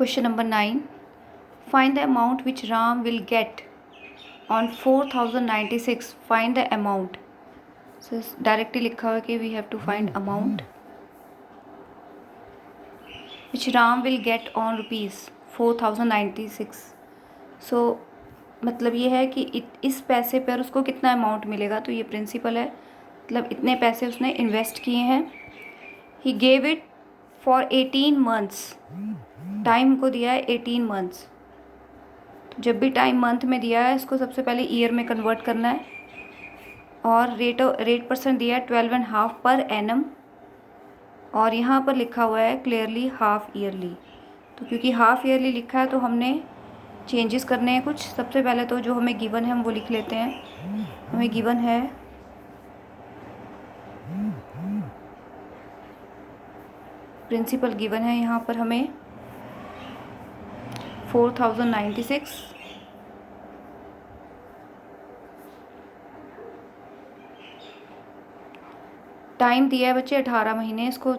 Question number 9. Find the amount which Ram will get on 4096. Find the amount. So directly लिखा हुआ है कि we have to find amount which Ram will get on rupees 4096. So मतलब ये है कि इस पैसे पर उसको कितना अमाउंट मिलेगा. तो ये प्रिंसिपल है, मतलब इतने पैसे उसने इन्वेस्ट किए हैं. He gave it for 18 months. Time को दिया है 18 मंथ्स. तो जब भी टाइम मंथ में दिया है इसको सबसे पहले ईयर में कन्वर्ट करना है. और रेट परसेंट दिया है 12.5 पर एनम. और यहाँ पर लिखा हुआ है क्लियरली हाफ ईयरली. तो क्योंकि हाफ ईयरली लिखा है तो हमने चेंजेस करने हैं कुछ. सबसे पहले तो जो हमें गिवन है हम वो लिख लेते हैं. हमें गिवन है प्रिंसिपल गिवन है यहाँ पर हमें 4096. टाइम दिया है बच्चे 18 महीने. इसको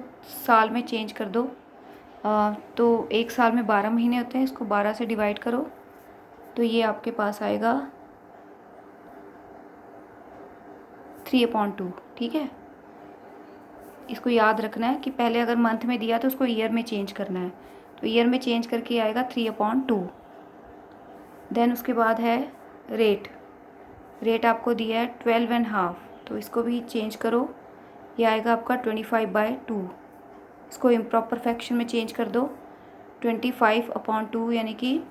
साल में चेंज कर दो. तो एक साल में 12 महीने होते हैं. इसको 12 से डिवाइड करो तो ये आपके पास आएगा 3/2. ठीक है, इसको याद रखना है कि पहले अगर मंथ में दिया तो उसको ईयर में चेंज करना है. तो ईयर में चेंज करके आएगा 3/2. देन उसके बाद है रेट आपको दिया है 12.5. तो इसको भी चेंज करो. ये आएगा आपका 25/2. इसको इम्प्रॉपर फ्रैक्शन में चेंज कर दो 25/2, यानी कि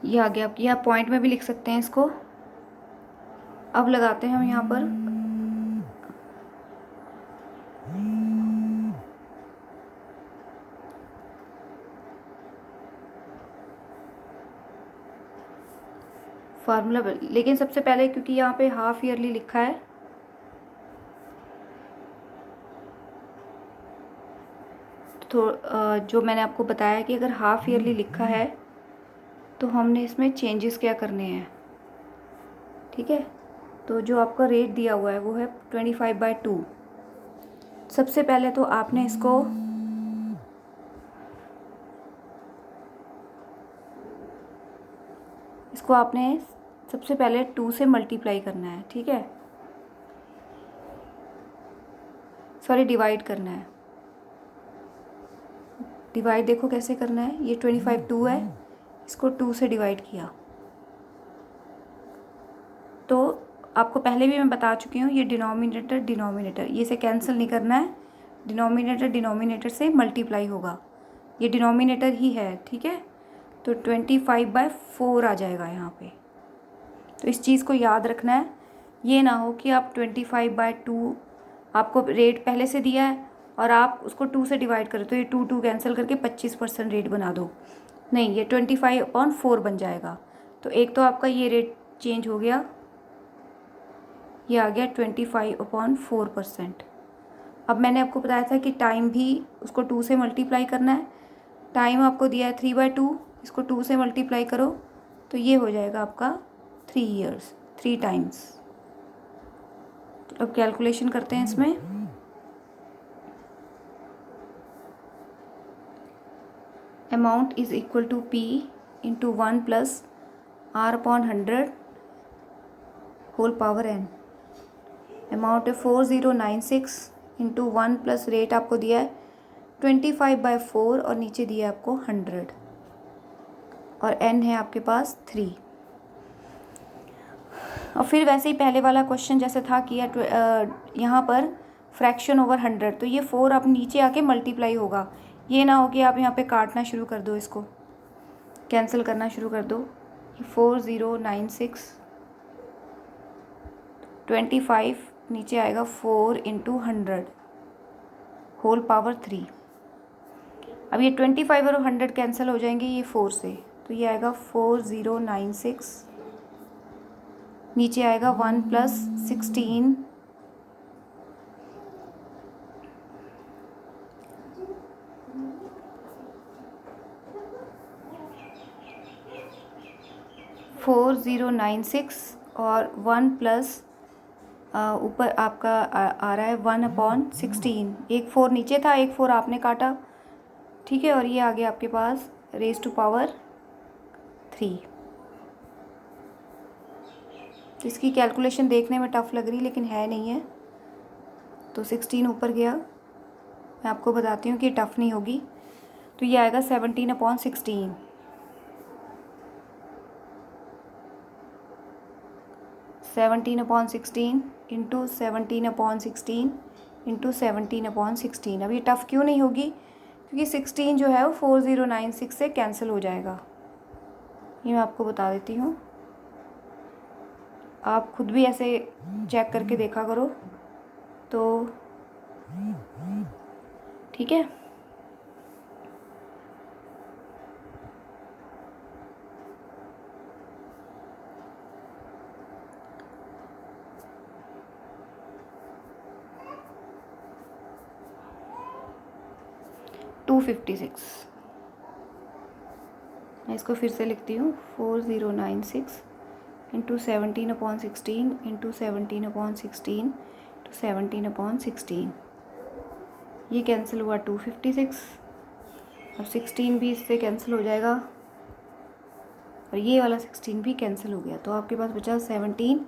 ये आ गया. यह पॉइंट में भी लिख सकते हैं इसको. अब लगाते हैं हम यहाँ पर फार्मूला. लेकिन सबसे पहले क्योंकि यहाँ पे हाफ ईयरली लिखा है तो जो मैंने आपको बताया कि अगर हाफ ईयरली लिखा है तो हमने इसमें चेंजेस क्या करने हैं. ठीक है, तो जो आपका रेट दिया हुआ है वो है 25/2. सबसे पहले तो आपने इसको आपने सबसे पहले 2 से मल्टीप्लाई करना है. ठीक है, सॉरी डिवाइड करना है. डिवाइड देखो कैसे करना है. ये 25/2 है, इसको 2 से डिवाइड किया. तो आपको पहले भी मैं बता चुकी हूँ ये डिनोमिनेटर ये से कैंसिल नहीं करना है. डिनोमिनेटर से मल्टीप्लाई होगा. ये डिनोमिनेटर ही है. ठीक है, तो 25/4 आ जाएगा यहाँ पे. तो इस चीज़ को याद रखना है. ये ना हो कि आप 25/2 आपको रेट पहले से दिया है और आप उसको 2 से डिवाइड करो तो ये 2 कैंसिल करके 25% रेट बना दो. नहीं, ये 25/4 बन जाएगा. तो एक तो आपका ये रेट चेंज हो गया, ये आ गया 25/4%. अब मैंने आपको बताया था कि टाइम भी उसको 2 से मल्टीप्लाई करना है. टाइम आपको दिया है 3/2, इसको 2 से मल्टीप्लाई करो तो ये हो जाएगा आपका 3 ईयर्स, 3 टाइम्स. अब कैलकुलेशन करते हैं इसमें. Amount is equal to P into 1 plus R/100 whole power n. Amount है 4096 इंटू 1 प्लस रेट आपको दिया है 25/4 और नीचे दिया है आपको 100 और n है आपके पास 3. और फिर वैसे ही पहले वाला क्वेश्चन जैसे था किया यहाँ पर फ्रैक्शन ओवर 100. तो ये 4 अब नीचे आके मल्टीप्लाई होगा. ये ना हो कि आप यहाँ पे काटना शुरू कर दो, इसको कैंसिल करना शुरू कर दो. 4096 25 नीचे आएगा 4 इंटू 100 होल पावर 3. अब ये 25 और 100 कैंसिल हो जाएंगे ये 4 से. तो ये आएगा 4096. नीचे आएगा 1 प्लस 16 4096 और 1 प्लस ऊपर आपका आ रहा है 1/16. एक 4 नीचे था, एक 4 आपने काटा. ठीक है, और ये आ गया आपके पास रेज़ टू पावर 3। तो इसकी कैलकुलेशन देखने में टफ़ लग रही लेकिन है नहीं है। तो 16 ऊपर गया, मैं आपको बताती हूँ कि टफ़ नहीं होगी। तो ये आएगा 17/16। 17/16 इंटू 17/16 इंटू 17/16। अब ये टफ़ क्यों नहीं होगी, क्योंकि 16 जो है वो 4096 से कैंसिल हो जाएगा। ये मैं आपको बता देती हूँ, आप खुद भी ऐसे चेक करके देखा करो तो ठीक है। $256, मैं इसको फिर से लिखती हूँ। 4096 इंटू 17/16 इंटू 17/16 इंटू 17/16। ये कैंसिल हुआ 256। अब 16 भी इससे कैंसिल हो जाएगा और ये वाला 16 भी कैंसिल हो गया। तो आपके पास बचा 17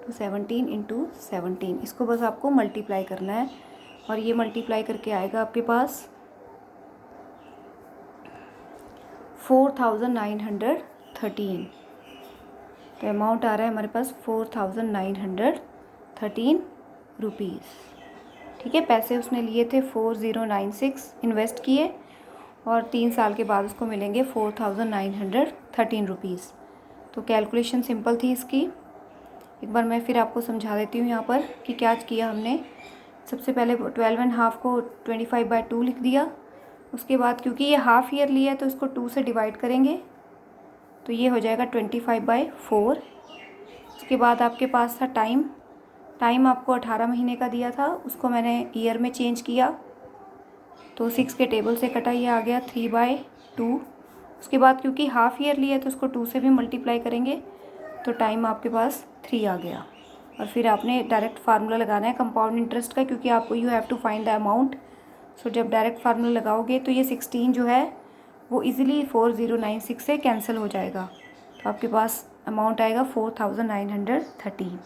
टू 17 इंटू 17। इसको बस आपको मल्टीप्लाई करना है और ये मल्टीप्लाई करके आएगा आपके पास 4913। तो अमाउंट आ रहा है हमारे पास 4913 रुपीज़। ठीक है, पैसे उसने लिए थे 4096 इन्वेस्ट किए और 3 साल के बाद उसको मिलेंगे 4913 रुपीज़। तो कैलकुलेशन सिंपल थी इसकी। एक बार मैं फिर आपको समझा देती हूँ यहाँ पर कि क्या किया हमने। सबसे पहले 12.5 को 25/2 लिख दिया। उसके बाद क्योंकि ये हाफ ईयर लिया है तो इसको 2 से डिवाइड करेंगे तो ये हो जाएगा 25/4। उसके बाद आपके पास था टाइम आपको 18 महीने का दिया था, उसको मैंने ईयर में चेंज किया तो 6 के टेबल से कटा, ये आ गया 3/2। उसके बाद क्योंकि हाफ ईयर लिया है तो उसको 2 से भी मल्टीप्लाई करेंगे तो टाइम आपके पास 3 आ गया। और फिर आपने डायरेक्ट फार्मूला लगाना है कंपाउंड इंटरेस्ट का, क्योंकि आपको you have to find the amount. So जब डायरेक्ट फार्मूला लगाओगे तो ये 16 जो है वो इजीली 4096 से कैंसिल हो जाएगा। तो आपके पास अमाउंट आएगा 4913।